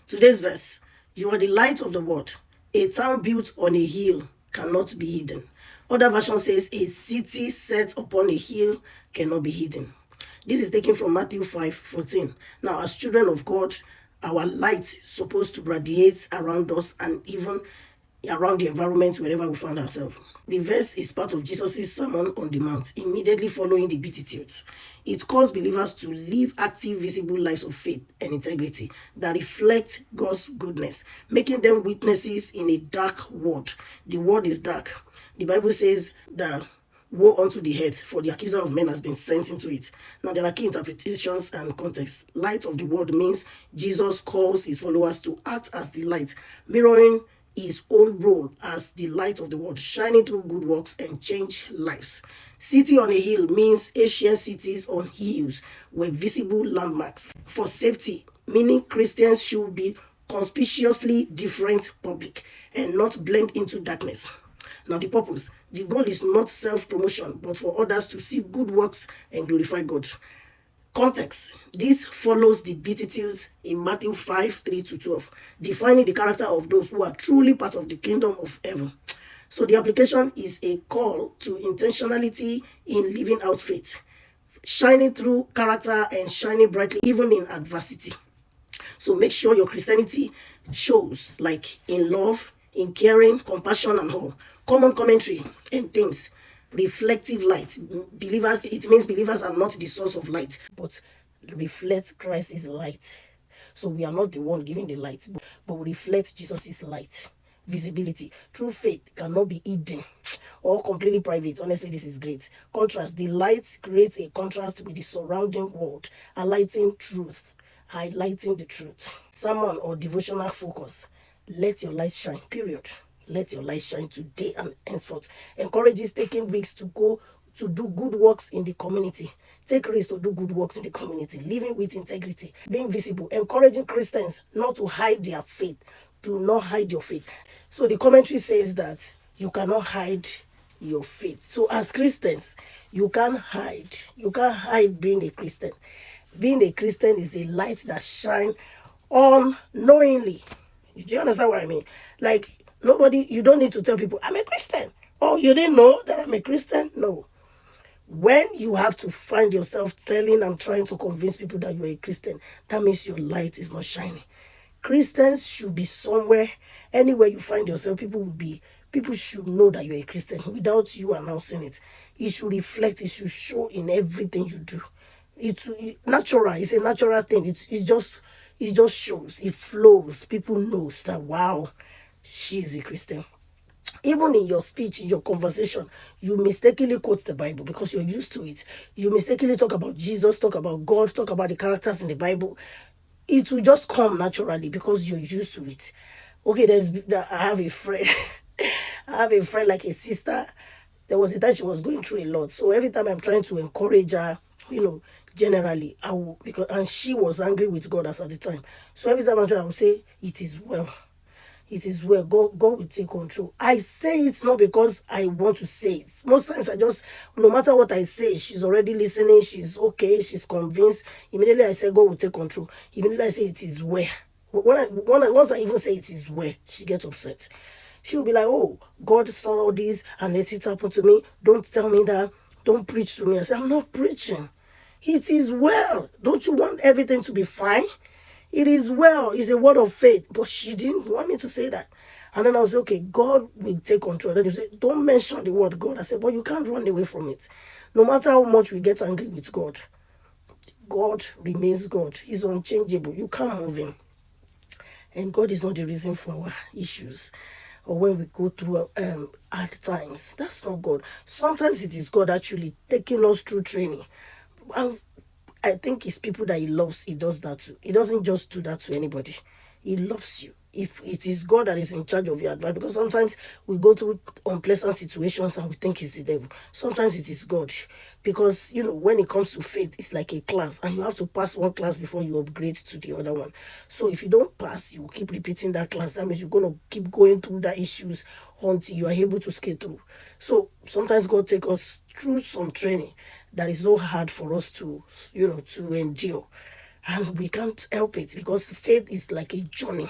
Today's verse: you are the light of the world. A town built on a hill cannot be hidden. Other version says a city set upon a hill cannot be hidden. This is taken from Matthew 5:14. Now, as children of God, our light is supposed to radiate around us and even around the environment wherever we find ourselves. The verse is part of Jesus' Sermon on the Mount, immediately following the Beatitudes. It calls believers to live active, visible lives of faith and integrity that reflect God's goodness, making them witnesses in a dark world. The world is dark. The Bible says that woe unto the earth, for the accuser of men has been sent into it. Now, there are key interpretations and context. Light of the world means Jesus calls his followers to act as the light, mirroring his own role as the light of the world, shining through good works and change lives. City on a hill means ancient cities on hills were visible landmarks for safety, meaning Christians should be conspicuously different public and not blend into darkness. Now, the purpose: the goal is not self-promotion, but for others to see good works and glorify God. Context: this follows the Beatitudes in Matthew 5:3-12, defining the character of those who are truly part of the kingdom of heaven. So the application is a call to intentionality in living out faith, shining through character and shining brightly even in adversity. So make sure your Christianity shows like in love, in caring, compassion, and all. Common commentary and themes: reflective light. Believers, it means believers are not the source of light, but reflect Christ's light. So we are not the one giving the light, but we reflect Jesus' light. Visibility: true faith cannot be hidden or completely private. Honestly, this is great. Contrast: the light creates a contrast with the surrounding world, highlighting the truth. Sermon or devotional focus: let your light shine, period. Let your light shine today and henceforth. Encourages taking risks to go to do good works in the community. Take risks to do good works in the community. Living with integrity. Being visible. Encouraging Christians not to hide their faith. Do not hide your faith. So the commentary says that you cannot hide your faith. So as Christians, you can't hide. You can't hide being a Christian. Being a Christian is a light that shines unknowingly. Do you understand what I mean? Like, you don't need to tell people, I'm a Christian. Oh, you didn't know that I'm a Christian? No. When you have to find yourself telling and trying to convince people that you're a Christian, that means your light is not shining. Christians should be somewhere, anywhere you find yourself, people should know that you're a Christian without you announcing it. It should reflect, it should show in everything you do. It's natural, it's a natural thing. It just shows, it flows. People knows that, wow, she's a Christian. Even in your speech, in your conversation, you mistakenly quote the Bible because you're used to it. You mistakenly talk about Jesus, talk about God, talk about the characters in the Bible. It will just come naturally because you're used to it. Okay, I have a friend. I have a friend, like a sister. There was a time she was going through a lot. So every time I'm trying to encourage her, generally, I will, and she was angry with God as at the time. So every time I will say, it is well. It is well. God will take control. I say it not because I want to say it. Most times no matter what I say, she's already listening. She's okay. She's convinced. Immediately I say, God will take control. Immediately I say, it is well. Once I even say it is well, she gets upset. She will be like, oh, God saw all this and let it happen to me. Don't tell me that. Don't preach to me. I say, I'm not preaching. It is well. Don't you want everything to be fine? It is well. It's a word of faith. But she didn't want me to say that. And then I was like, okay, God will take control. Then you say, don't mention the word God. I said, but you can't run away from it. No matter how much we get angry with God, God remains God. He's unchangeable. You can't move him. And God is not the reason for our issues or when we go through hard times. That's not God. Sometimes it is God actually taking us through training. And I think it's people that he loves, he does that to. He doesn't just do that to anybody. He loves you. If it is God that is in charge of your advice, because sometimes we go through unpleasant situations and we think it's the devil. Sometimes it is God. Because, when it comes to faith, it's like a class and you have to pass one class before you upgrade to the other one. So if you don't pass, you keep repeating that class. That means you're going to keep going through the issues until you are able to skate through. So sometimes God takes us through some training that is so hard for us to endure. And we can't help it because faith is like a journey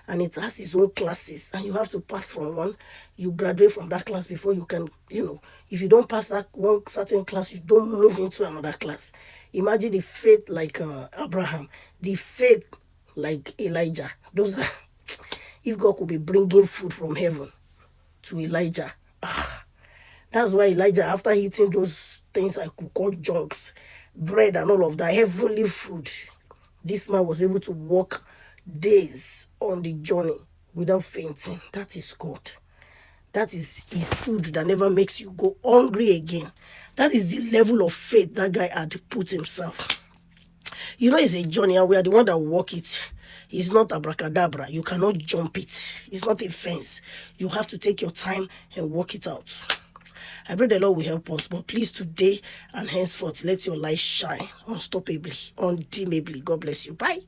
and it has its own classes, and you have to pass from one. You graduate from that class before you can, if you don't pass that one certain class, you don't move into another class. Imagine the faith like Abraham, the faith like Elijah. Those are, if God could be bringing food from heaven to Elijah, that's why Elijah, after eating those things I could call junks, bread and all of that, heavenly food, this man was able to walk days on the journey without fainting. That is God. That is his food that never makes you go hungry again. That is the level of faith that guy had put himself. It's a journey and we are the one that walk it. It's not abracadabra. You cannot jump it. It's not a fence. You have to take your time and walk it out. I pray the Lord will help us. But please, today and henceforth, let your light shine unstoppably, undimmably. God bless you. Bye.